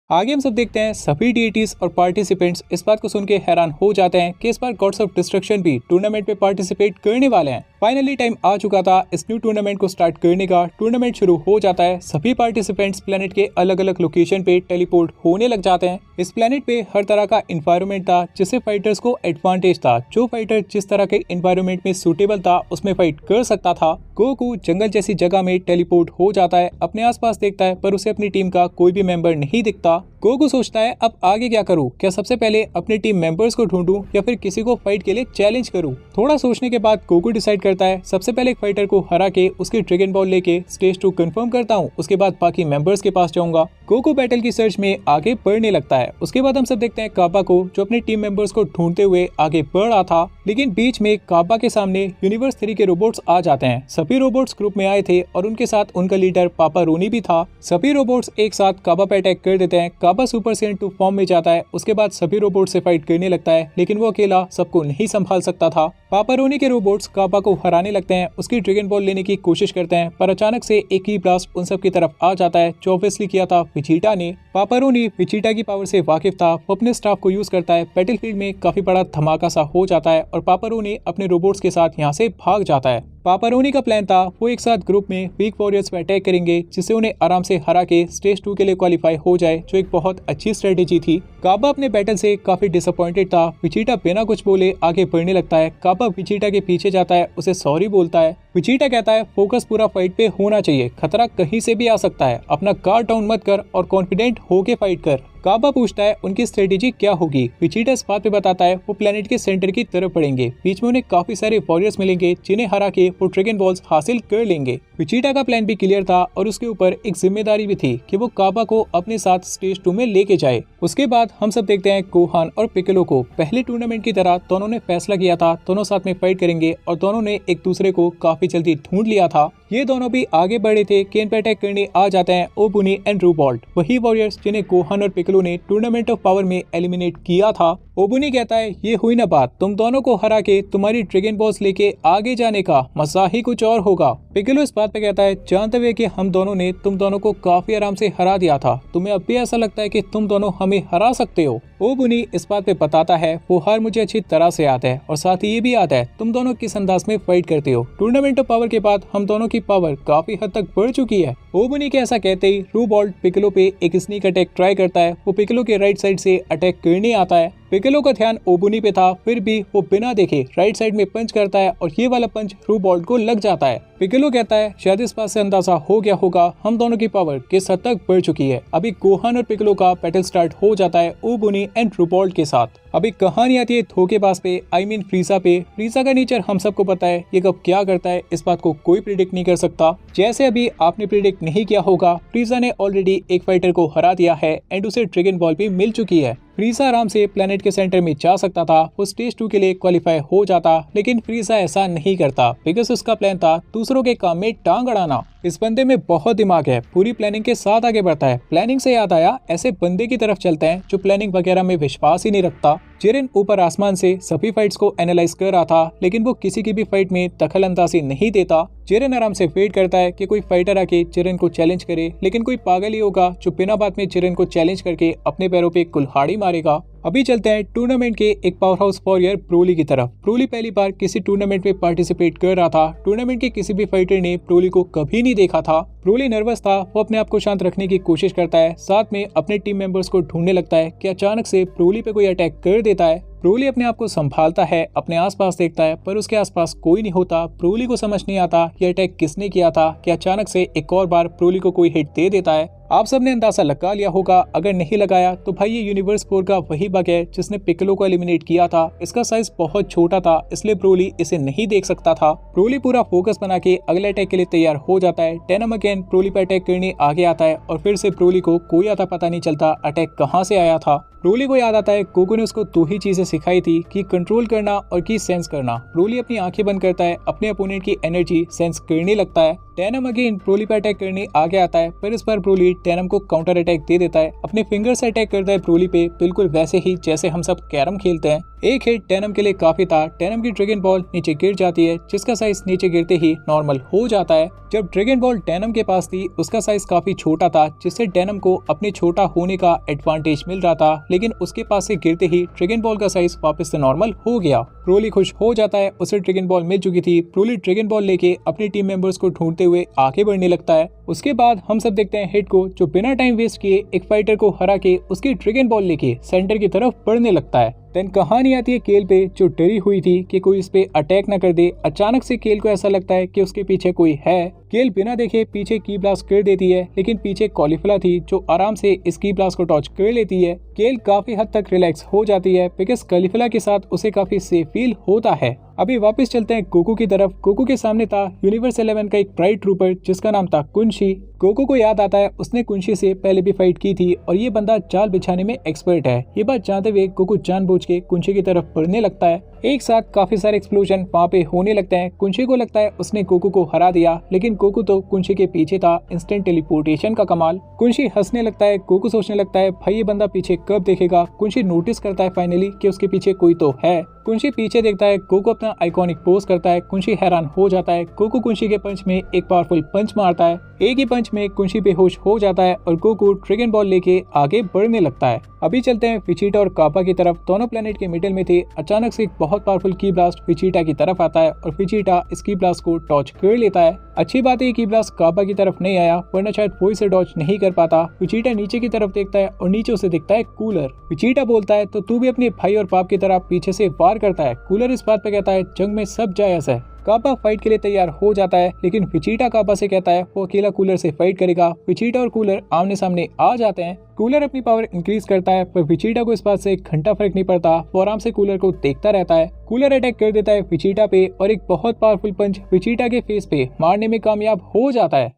आगे हम सब देखते हैं सभी डीईटीज और पार्टिसिपेंट्स इस बात को सुन के हैरान हो जाते हैं कि इस बार गॉड्स ऑफ डिस्ट्रक्शन भी टूर्नामेंट में पार्टिसिपेट करने वाले हैं। फाइनली टाइम आ चुका था इस न्यू टूर्नामेंट को स्टार्ट करने का। टूर्नामेंट शुरू हो जाता है। सभी पार्टिसिपेंट्स प्लेनेट के अलग अलग लोकेशन पे टेलीपोर्ट होने लग जाते हैं। इस प्लेनेट पे हर तरह का इन्वायरमेंट था जिससे फाइटर्स को एडवांटेज था। जो फाइटर जिस तरह के इन्वायरमेंट में सूटेबल था उसमें फाइट कर सकता था। गोकू जंगल जैसी जगह में टेलीपोर्ट हो जाता है, अपने आसपास देखता है पर उसे अपनी टीम का कोई भी मेंबर नहीं दिखता। गोकू सोचता है अब आगे क्या करूं, क्या सबसे पहले अपने टीम मेंबर्स को ढूंढूं या फिर किसी को फाइट के लिए चैलेंज करूं। थोड़ा सोचने के बाद गोकू डिसाइड करता है सबसे पहले एक फाइटर को हरा के उसकी ड्रैगन बॉल लेके स्टेज 2 कंफर्म करता हूं, उसके बाद बाकी मेंबर्स के पास जाऊंगा। गोकू बैटल की सर्च में आगे बढ़ने लगता है। उसके बाद हम सब देखते हैं काबा को जो अपने टीम मेंबर्स को ढूंढते हुए आगे बढ़ रहा था, लेकिन बीच में काबा के सामने यूनिवर्स 3 के रोबोट्स आ जाते हैं। सभी रोबोट्स ग्रुप में आए थे और उनके साथ उनका लीडर पापा रोनी भी था। सभी रोबोट्स एक साथ काबा पे अटैक कर देते हैं। काबा सुपर सेन 2 फॉर्म में जाता है। उसके बाद सभी रोबोट से फाइट करने लगता है, लेकिन वो अकेला सबको नहीं संभाल सकता था। पापा रोनी के रोबोट्स काबा को हराने लगते हैं, उसकी ड्रैगन बॉल लेने की कोशिश करते हैं, पर अचानक से एक ही ब्लास्ट उन सब की तरफ आ जाता है जो ऑब्वियसली किया था विजीटा ने। पापा रोनी विजीटा की पावर से वाकिफ था, वो अपने स्टाफ को यूज करता है। बैटलफील्ड में काफी बड़ा धमाका सा हो जाता है और पापा रोनी अपने रोबोट्स के साथ यहाँ से भाग जाता है। पापा रोनी का प्लान था वो एक साथ ग्रुप में वीक वॉरियर्स पे अटैक करेंगे जिससे उन्हें आराम से हरा के स्टेज 2 के लिए क्वालिफाई हो जाए, जो एक बहुत अच्छी स्ट्रेटेजी थी। काबा अपने बैटल से काफी डिसअपॉइंटेड था। विजीटा बिना कुछ बोले आगे बढ़ने लगता है। काबा विजीटा के पीछे जाता है, उसे सॉरी बोलता है। विजीटा कहता है फोकस पूरा फाइट पे होना चाहिए, खतरा कहीं से भी आ सकता है, अपना गार्ड डाउन मत कर और कॉन्फिडेंट होके फाइट कर। काबा पूछता है उनकी स्ट्रेटेजी क्या होगी। विजीटा इस बात पे बताता है वो प्लेनेट के सेंटर की तरफ बढ़ेंगे, बीच में उन्हें काफी सारे वॉरियर्स मिलेंगे जिन्हें हरा के वो ड्रैगन बॉल्स हासिल कर लेंगे। विजीटा का प्लान भी क्लियर था और उसके ऊपर एक जिम्मेदारी भी थी कि वो काबा को अपने साथ स्टेज 2 में लेके जाए। उसके बाद हम सब देखते हैं गोहान और पिकलो को। पहले टूर्नामेंट की तरह दोनों ने फैसला किया था दोनों साथ में फाइट करेंगे और दोनों ने एक दूसरे को काफी जल्दी ढूंढ लिया था। ये दोनों भी आगे बढ़े थे कि इन पे अटैक करने आ जाते हैं ओबुनी एंड रूबॉल्ट, वही वॉरियर्स जिन्हें गोहान और पिकलो ने टूर्नामेंट ऑफ पावर में एलिमिनेट किया था। ओबुनी कहता है ये हुई ना बात, तुम दोनों को हरा के तुम्हारी ड्रैगन बॉल्स लेके आगे जाने का मजा ही कुछ और होगा। पिकलो इस बात पे कहता है जानते हुए कि हम दोनों ने तुम दोनों को काफी आराम से हरा दिया था, तुम्हें अब भी ऐसा लगता है कि तुम दोनों हमें हरा सकते हो। ओबुनी इस बात पे बताता है वो हार मुझे अच्छी तरह से याद है और साथ ही ये भी याद है तुम दोनों किस अंदाज में फाइट करते हो। टूर्नामेंट ऑफ पावर के बाद हम दोनों की पावर काफी हद तक बढ़ चुकी है। ओबुनी के ऐसा कहते ही रूबॉल्ट पिकलो पे एक स्नीक अटैक ट्राई करता है। वो पिकलो के राइट साइड से अटैक करने आता है। पिकलो का ध्यान ओबुनी पे था, फिर भी वो बिना देखे राइट साइड में पंच करता है और ये वाला पंच रूबॉल्ट को लग जाता है। पिकलो कहता है शायद इस बात से अंदाजा हो गया होगा हम दोनों की पावर किस हद तक बढ़ चुकी है। अभी गोहान और पिकलो का बैटल स्टार्ट हो जाता है ओबुनी एंड रूबॉल्ट के साथ। अभी कहानी आती है धोखेबाज पे, आई मीन फ्रीजा पे। फ्रीजा का नेचर हम सबको पता है, ये कब क्या करता है इस बात को कोई प्रिडिक्ट नहीं कर सकता। जैसे अभी आपने प्रिडिक्ट नहीं किया होगा, फ्रीजा ने ऑलरेडी एक फाइटर को हरा दिया है एंड उसे ड्रैगन बॉल भी मिल चुकी है। फ्रीजा आराम से प्लेनेट के सेंटर में जा सकता था, वो स्टेज 2 के लिए क्वालिफाई हो जाता, लेकिन फ्रीजा ऐसा नहीं करता बिकॉज उसका प्लान था दूसरों के काम में टांग अड़ाना। इस बंदे में बहुत दिमाग है, पूरी प्लानिंग के साथ आगे बढ़ता है। प्लानिंग से याद आया, ऐसे बंदे की तरफ चलते हैं जो प्लानिंग वगैरह में विश्वास ही नहीं रखता। जिरेन ऊपर आसमान से सभी फाइट्स को एनालाइज कर रहा था, लेकिन वो किसी की भी फाइट में दखल अंदाजी नहीं देता। जिरेन आराम से वेट करता है कि कोई फाइटर आके जिरेन को चैलेंज करे, लेकिन कोई पागल ही होगा जो बिना बात में जिरेन को चैलेंज करके अपने पैरों पे कुल्हाड़ी मारेगा। अभी चलते हैं टूर्नामेंट के एक पावर हाउस वॉरियर ब्रोली की तरफ। ब्रोली पहली बार किसी टूर्नामेंट में पार्टिसिपेट कर रहा था। टूर्नामेंट के किसी भी फाइटर ने ब्रोली को कभी नहीं देखा था। ब्रोली नर्वस था, वो अपने आप को शांत रखने की कोशिश करता है, साथ में अपने टीम मेंबर्स को ढूंढने लगता है कि अचानक से ब्रोली पे कोई अटैक कर देता है। ब्रोली अपने आप को संभालता है, अपने आसपास देखता है, पर उसके आसपास कोई नहीं होता। ब्रोली को समझ नहीं आता ये अटैक किसने किया था कि अचानक से एक और बार ब्रोली को कोई हिट दे देता है। आप सबने अंदाजा लगा लिया होगा, अगर नहीं लगाया तो भाई ये यूनिवर्स 4 का वही बग है जिसने पिकलो को एलिमिनेट किया था। इसका साइज बहुत छोटा था, इसलिए ब्रोली इसे नहीं देख सकता था। ब्रोली पूरा फोकस बना के अगले अटैक के लिए तैयार हो जाता है। डेनम अगेन ब्रोली पे अटैक करने आगे आता है और फिर से ब्रोली को कोई आता पता नहीं चलता अटैक कहाँ से आया था। ब्रोली को याद आता है गोकू ने उसको 2 ही चीजें सिखाई थी कि कंट्रोल करना और की सेंस करना। ब्रोली अपनी आंखें बंद करता है, अपने अपोनेंट की एनर्जी सेंस करने लगता है। डेनम अगेन ब्रोली पे अटैक करने आगे आता है, पर इस बार ब्रोली डेनम को काउंटर अटैक दे देता है। अपने फिंगर से अटैक करता है ब्रोली पे, बिल्कुल वैसे ही जैसे हम सब कैरम खेलते हैं। एक हिट टेनम के लिए काफी था। टेनम की ड्रैगन बॉल नीचे गिर जाती है, जिसका साइज नीचे गिरते ही नॉर्मल हो जाता है। जब ड्रैगन बॉल टेनम के पास थी उसका साइज काफी छोटा था, जिससे टेनम को अपने छोटा होने का एडवांटेज मिल रहा था, लेकिन उसके पास से गिरते ही ड्रैगन बॉल का साइज वापस से नॉर्मल हो गया। ब्रोली खुश हो जाता है, उसे ड्रैगन बॉल मिल चुकी थी। ब्रोली ड्रैगन बॉल लेके अपने टीम मेंबर्स को ढूंढते हुए आगे बढ़ने लगता है। उसके बाद हम सब देखते हैं हिट को, जो बिना टाइम वेस्ट किए एक फाइटर को हरा के उसकी ड्रैगन बॉल लेके सेंटर की तरफ बढ़ने लगता है। देन कहानी आती है केल पे, जो डरी हुई थी कि कोई इस पे अटैक न कर दे। अचानक से केल को ऐसा लगता है कि उसके पीछे कोई है। केल बिना देखे पीछे की ब्लास्ट कर देती है, लेकिन पीछे कॉलीफ्ला थी जो आराम से इस की ब्लास्ट को टॉच कर लेती है। केल काफी हद तक रिलैक्स हो जाती है, बिकॉज कॉलीफ्ला के साथ उसे काफी सेफ फील होता है। अभी वापस चलते हैं गोकू की तरफ। गोकू के सामने था यूनिवर्स 11 का एक प्राइड ट्रूपर जिसका नाम था कुंशी। गोकू को याद आता है उसने कुंशी से पहले भी फाइट की थी और ये बंदा जाल बिछाने में एक्सपर्ट है। ये बात जानते हुए गोकू जानबूझ के कुंशी की तरफ बढ़ने लगता है। एक साथ काफी सारे एक्सप्लोजन वहाँ पे होने लगते हैं। कुंशी को लगता है उसने गोकू को हरा दिया, लेकिन गोकू तो कुंशी के पीछे था। इंस्टेंट टेलीपोर्टेशन का कमाल। कुंशी हंसने लगता है। गोकू सोचने लगता है भाई ये बंदा पीछे कब देखेगा। कुंशी नोटिस करता है फाइनली कि उसके पीछे कोई तो है। कुंशी पीछे देखता है, गोकू अपना आइकॉनिक पोज करता है। कुंशी हैरान हो जाता है। गोकू कुंशी के पंच में एक पावरफुल पंच मारता है। एक ही पंच में कुंशी बेहोश हो जाता है और गोकू ड्रैगन बॉल लेके आगे बढ़ने लगता है। अभी चलते हैं विजिटा और कापा की तरफ। दोनों प्लेनेट के मिडिल में थे। अचानक से एक बहुत पावरफुल की ब्लास्ट विजिटा की तरफ आता है और विजिटा इस की ब्लास्ट को डॉज कर लेता है। अच्छी बात है कि ब्लास्ट कापा की तरफ नहीं आया, वरना शायद वो इसे डॉज नहीं कर पाता। विजिटा नीचे की तरफ देखता है और नीचे उसे दिखता है कूलर। विजिटा बोलता है तो तू भी अपने भाई और बाप की तरह पीछे से वार करता है। कूलर इस बात पे कहता है जंग में सब जायज है। कापा फाइट के लिए तैयार हो जाता है, लेकिन विजिटा कापा से कहता है वो अकेला कूलर से फाइट करेगा। विजिटा और कूलर आमने सामने आ जाते हैं। कूलर अपनी पावर इंक्रीज करता है, पर विजिटा को इस बात से एक घंटा फर्क नहीं पड़ता। वो आराम से कूलर को देखता रहता है। कूलर अटैक कर देता है विजिटा पे और एक बहुत पावरफुल पंच विजिटा के फेस पे मारने में कामयाब हो जाता है।